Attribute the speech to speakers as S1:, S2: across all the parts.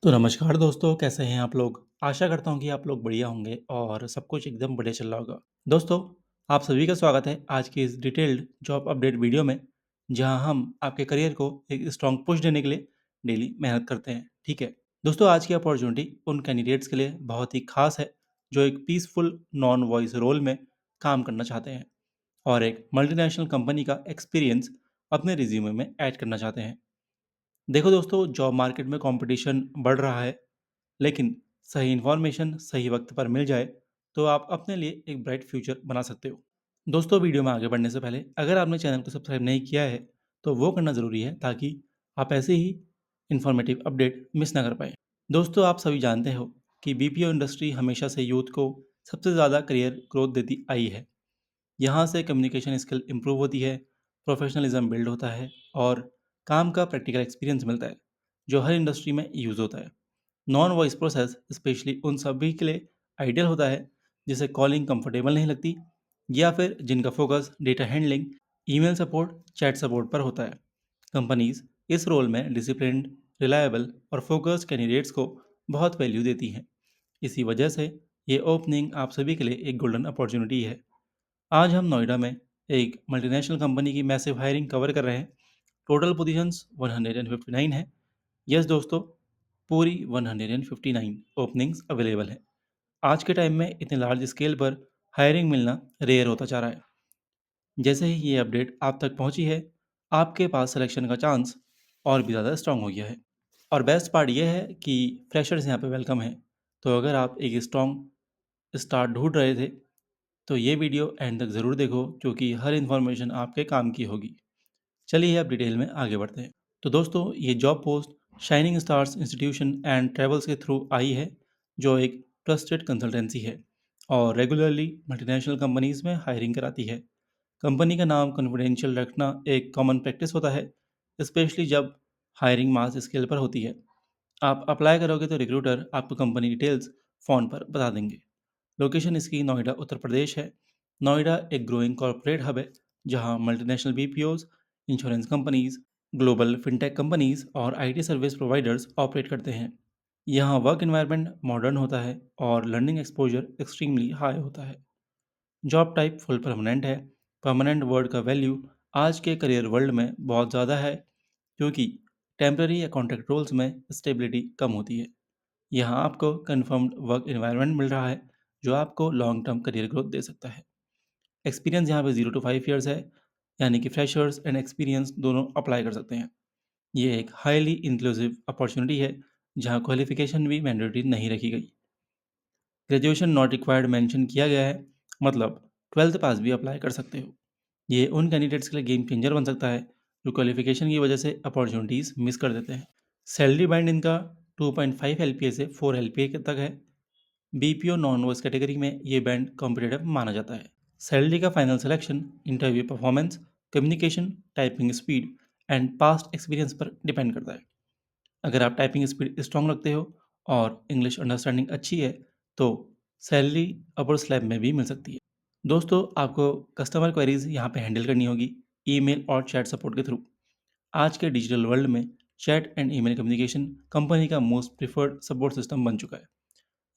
S1: तो नमस्कार दोस्तों, कैसे हैं आप लोग? आशा करता हूँ कि आप लोग बढ़िया होंगे और सब कुछ एकदम बढ़िया चल रहा होगा। दोस्तों, आप सभी का स्वागत है आज की इस डिटेल्ड जॉब अपडेट वीडियो में, जहाँ हम आपके करियर को एक स्ट्रॉन्ग पुश देने के लिए डेली मेहनत करते हैं, ठीक है? दोस्तों, आज की अपॉर्चुनिटी उन कैंडिडेट्स के लिए बहुत ही खास है, जो एक पीसफुल नॉन वॉइस रोल में काम करना चाहते हैं और एक मल्टीनेशनल कंपनी का एक्सपीरियंस अपने रिज्यूमे में ऐड करना चाहते हैं। देखो दोस्तों, जॉब मार्केट में कंपटीशन बढ़ रहा है, लेकिन सही इन्फॉर्मेशन सही वक्त पर मिल जाए तो आप अपने लिए एक ब्राइट फ्यूचर बना सकते हो। दोस्तों, वीडियो में आगे बढ़ने से पहले अगर आपने चैनल को सब्सक्राइब नहीं किया है तो वो करना ज़रूरी है, ताकि आप ऐसे ही इन्फॉर्मेटिव अपडेट मिस ना कर पाए। दोस्तों, आप सभी जानते हो कि बीपीओ इंडस्ट्री हमेशा से यूथ को सबसे ज़्यादा करियर ग्रोथ देती आई है। यहाँ से कम्युनिकेशन स्किल इम्प्रूव होती है, प्रोफेशनलिज्म बिल्ड होता है और काम का प्रैक्टिकल एक्सपीरियंस मिलता है, जो हर इंडस्ट्री में यूज़ होता है। नॉन वॉइस प्रोसेस स्पेशली उन सभी के लिए आइडियल होता है जिसे कॉलिंग कंफर्टेबल नहीं लगती, या फिर जिनका focus data handling, email support, chat support पर होता है। कंपनीज इस रोल में डिसिप्लिन्ड, रिलायबल और फोकस्ड कैंडिडेट्स को बहुत वैल्यू देती हैं। इसी वजह से ये ओपनिंग आप सभी के लिए एक गोल्डन अपॉर्चुनिटी है। आज हम नोएडा में एक मल्टीनेशनल कंपनी की मैसिव हायरिंग कवर कर रहे हैं। टोटल पोजीशंस 159 है। यस दोस्तों, पूरी 159 ओपनिंग्स अवेलेबल हैं। आज के टाइम में इतने लार्ज स्केल पर हायरिंग मिलना रेयर होता जा रहा है। जैसे ही ये अपडेट आप तक पहुंची है, आपके पास सिलेक्शन का चांस और भी ज़्यादा स्ट्रांग हो गया है। और बेस्ट पार्ट ये है कि फ्रेशर्स यहाँ पे वेलकम है। तो अगर आप एक स्ट्रांग स्टार्ट ढूंढ रहे थे तो ये वीडियो एंड तक ज़रूर देखो, क्योंकि हर इन्फॉर्मेशन आपके काम की होगी। चलिए अब डिटेल में आगे बढ़ते हैं। तो दोस्तों, ये job post shining stars institution and travels के थ्रू आई है, जो एक ट्रस्टेड कंसल्टेंसी है और रेगुलरली मल्टीनेशनल कंपनीज में हायरिंग कराती है। कंपनी का नाम कॉन्फिडेंशियल रखना एक कॉमन प्रैक्टिस होता है, स्पेशली जब हायरिंग मास स्केल पर होती है। आप अप्लाई करोगे तो रिक्रूटर आपको कंपनी डिटेल्स फ़ोन पर बता देंगे। लोकेशन इसकी नोएडा उत्तर प्रदेश है। नोएडा एक ग्रोइंग कॉरपोरेट हब है, जहां multinational BPOs, insurance companies, global fintech companies और आईटी सर्विस प्रोवाइडर्स ऑपरेट करते हैं। यहाँ वर्क एनवायरनमेंट मॉडर्न होता है और लर्निंग एक्सपोजर एक्सट्रीमली हाई होता है। जॉब टाइप फुल परमानेंट है। परमानेंट वर्ड का वैल्यू आज के करियर वर्ल्ड में बहुत ज़्यादा है, क्योंकि टेम्प्रेरी या कॉन्ट्रैक्ट रोल्स में स्टेबिलिटी कम होती है। यहाँ आपको कन्फर्म्ड वर्क एनवायरनमेंट मिल रहा है, जो आपको लॉन्ग टर्म करियर ग्रोथ दे सकता है। एक्सपीरियंस यहाँ पे 0 to 5 ईयर्स है, यानी कि फ्रेशर्स एंड एक्सपीरियंस दोनों अप्लाई कर सकते हैं। ये एक हाईली इंक्लूसिव अपॉर्चुनिटी है, जहाँ क्वालिफिकेशन भी मैंडेटरी नहीं रखी गई। ग्रेजुएशन नॉट रिक्वायर्ड मेंशन किया गया है, मतलब 12th पास भी अप्लाई कर सकते हो। ये उन कैंडिडेट्स के लिए गेम चेंजर बन सकता है, जो क्वालिफिकेशन की वजह से अपॉर्चुनिटीज़ मिस कर देते हैं। सैलरी बैंड इनका 2.5 LPA से 4 LPA तक है। बीपीओ नॉन वॉइस कैटेगरी में ये बैंड कॉम्पिटेटिव माना जाता है। सैलरी का final selection interview performance, communication, typing speed and past experience पर डिपेंड करता है। अगर आप टाइपिंग स्पीड स्ट्रांग रखते हो और इंग्लिश अंडरस्टैंडिंग अच्छी है, तो सैलरी अपर स्लैब में भी मिल सकती है। दोस्तों, आपको कस्टमर क्वेरीज यहाँ पे हैंडल करनी होगी, ईमेल और चैट सपोर्ट के थ्रू। आज के डिजिटल वर्ल्ड में chat and email communication company का मोस्ट प्रिफर्ड सपोर्ट सिस्टम बन चुका है।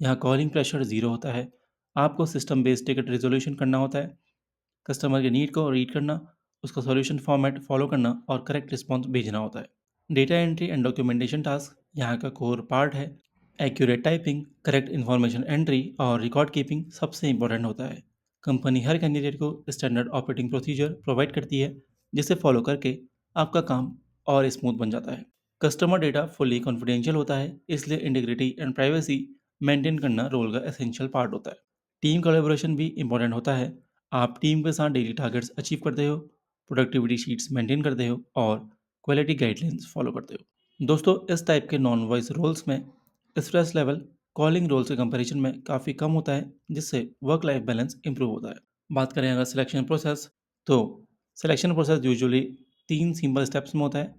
S1: यहाँ कॉलिंग प्रेशर ज़ीरो होता है। आपको सिस्टम बेस्ड टिकट रिजोल्यूशन करना होता है, कस्टमर के नीड को रीड करना, उसका सॉल्यूशन फॉर्मेट फॉलो करना और करेक्ट रिस्पॉन्स भेजना होता है। Data entry and documentation task यहाँ का कोर पार्ट है। Accurate typing, correct information entry और रिकॉर्ड कीपिंग सबसे इंपॉर्टेंट होता है। कंपनी हर कैंडिडेट को स्टैंडर्ड ऑपरेटिंग प्रोसीजर प्रोवाइड करती है, जिसे फॉलो करके आपका काम और स्मूथ बन जाता है। कस्टमर डेटा फुली कॉन्फिडेंशियल होता है, इसलिए इंटीग्रिटी एंड प्राइवेसी मेंटेन करना रोल का एसेंशियल पार्ट होता है। टीम कोलैबोरेशन भी इंपॉर्टेंट होता है। आप टीम के साथ डेली टारगेट्स अचीव करते हो, प्रोडक्टिविटी शीट्स मेंटेन करते हो और क्वालिटी गाइडलाइंस फॉलो करते हो। दोस्तों, इस टाइप के नॉन वॉइस रोल्स में स्ट्रेस लेवल कॉलिंग रोल्स के कंपैरिजन में काफ़ी कम होता है, जिससे वर्क लाइफ बैलेंस इंप्रूव होता है। बात करें अगर सिलेक्शन प्रोसेस, तो selection process usually 3 simple steps में होता है।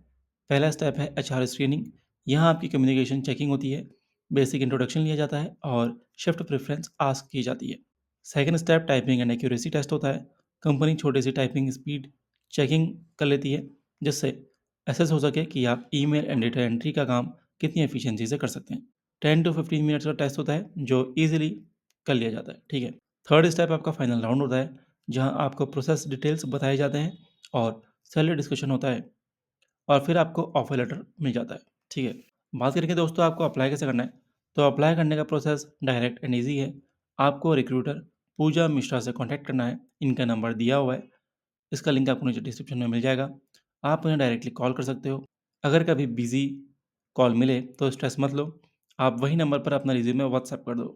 S1: पहला स्टेप है HR स्क्रीनिंग। यहाँ आपकी कम्युनिकेशन चेकिंग होती है, बेसिक इंट्रोडक्शन लिया जाता है और शिफ्ट प्रेफरेंस आस्क की जाती है। Second step typing and accuracy test होता है। कंपनी छोटी सी टाइपिंग स्पीड चेकिंग कर लेती है, जिससे एसेस हो सके कि आप ईमेल एंड डेटा एंट्री का काम कितनी एफिशिएंसी से कर सकते हैं। 10 टू 15 मिनट्स का टेस्ट होता है जो ईज़िली कर लिया जाता है, ठीक है। थर्ड स्टेप आपका फाइनल राउंड होता है, जहाँ आपको प्रोसेस डिटेल्स बताए जाते हैं और सैलरी डिस्कशन होता है और फिर आपको ऑफर लेटर मिल जाता है, ठीक है। बात करेंगे दोस्तों आपको अप्लाई कैसे करना है, तो अप्लाई करने का प्रोसेस डायरेक्ट एंड ईज़ी है। आपको रिक्रूटर पूजा मिश्रा से कॉन्टैक्ट करना है, इनका नंबर दिया हुआ है, इसका लिंक आपको नीचे डिस्क्रिप्शन में मिल जाएगा। आप उन्हें डायरेक्टली कॉल कर सकते हो। अगर कभी बिज़ी कॉल मिले तो स्ट्रेस मत लो, आप वही नंबर पर अपना रिज़्यूमे व्हाट्सएप कर दो।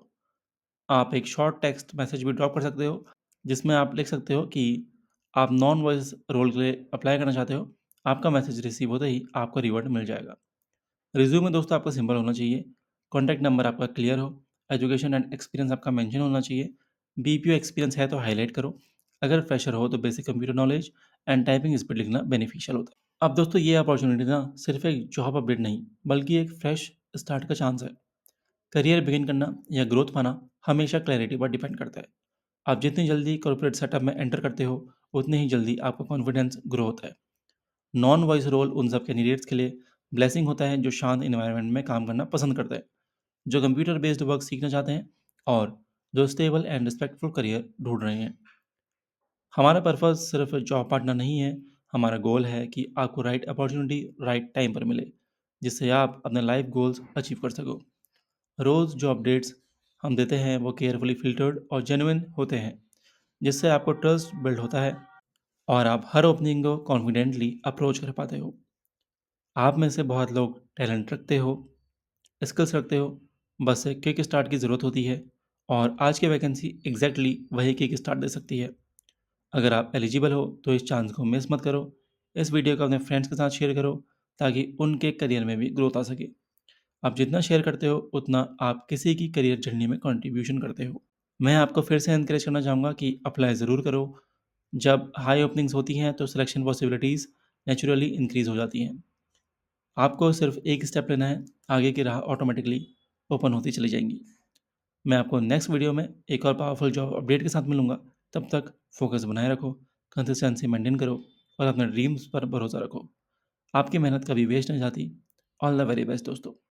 S1: आप एक शॉर्ट टेक्स्ट मैसेज भी ड्रॉप कर सकते हो, जिसमें आप लिख सकते हो कि आप नॉन वॉइस रोल के लिए अप्लाई करना चाहते हो। आपका मैसेज रिसीव होते ही आपको रिवॉर्ड मिल जाएगा। रिज्यूम में दोस्तों आपका सिंपल होना चाहिए, कॉन्टैक्ट नंबर आपका क्लियर हो, एजुकेशन एंड एक्सपीरियंस आपका मेंशन होना चाहिए। बीपीओ एक्सपीरियंस है तो हाईलाइट करो, अगर फ्रेशर हो तो basic computer knowledge and typing speed लिखना बेनिफिशियल होता है। अब दोस्तों ये अपॉर्चुनिटी ना सिर्फ एक जॉब अपडेट नहीं, बल्कि एक फ्रेश स्टार्ट का चांस है। करियर बिगिन करना या ग्रोथ पाना हमेशा क्लैरिटी पर डिपेंड करता है। आप जितनी जल्दी कॉर्पोरेट सेटअप में एंटर करते हो, उतनी ही जल्दी आपका कॉन्फिडेंस ग्रो होता है। नॉन वॉइस रोल उन सब कैंडिडेट्स के लिए ब्लेसिंग होता है जो शांत इन्वायरमेंट में काम करना पसंद करते हैं, जो कंप्यूटर बेस्ड वर्क सीखना चाहते हैं और जो स्टेबल एंड रिस्पेक्टफुल करियर ढूंढ रहे हैं। हमारा पर्पस सिर्फ जॉब पार्टनर नहीं है, हमारा गोल है कि आपको राइट अपॉर्चुनिटी राइट टाइम पर मिले, जिससे आप अपने लाइफ गोल्स अचीव कर सको। रोज़ जो अपडेट्स हम देते हैं वो केयरफुली फिल्टर्ड और जेन्युइन होते हैं, जिससे आपको ट्रस्ट बिल्ड होता है और आप हर ओपनिंग को कॉन्फिडेंटली अप्रोच कर पाते हो। आप में से बहुत लोग टैलेंट रखते हो, स्किल्स रखते हो, बस एक किक स्टार्ट की ज़रूरत होती है और आज की वैकेंसी एग्जैक्टली वही किक स्टार्ट दे सकती है। अगर आप एलिजिबल हो तो इस चांस को मिस मत करो। इस वीडियो को अपने फ्रेंड्स के साथ शेयर करो ताकि उनके करियर में भी ग्रोथ आ सके। आप जितना शेयर करते हो उतना आप किसी की करियर जर्नी में कंट्रीब्यूशन करते हो। मैं आपको फिर से एनकरेज करना चाहूँगा कि अप्लाई ज़रूर करो। जब हाई ओपनिंग्स होती हैं तो सिलेक्शन पॉसिबिलिटीज़ नेचुरली इंक्रीज़ हो जाती हैं। आपको सिर्फ एक स्टेप लेना है, आगे की राह ऑटोमेटिकली ओपन होती चली जाएंगी। मैं आपको नेक्स्ट वीडियो में एक और पावरफुल जॉब अपडेट के साथ मिलूंगा। तब तक फोकस बनाए रखो, कंसिस्टेंसी मेंटेन करो और अपने ड्रीम्स पर भरोसा रखो। आपकी मेहनत कभी वेस्ट नहीं जाती। ऑल द वेरी बेस्ट दोस्तों।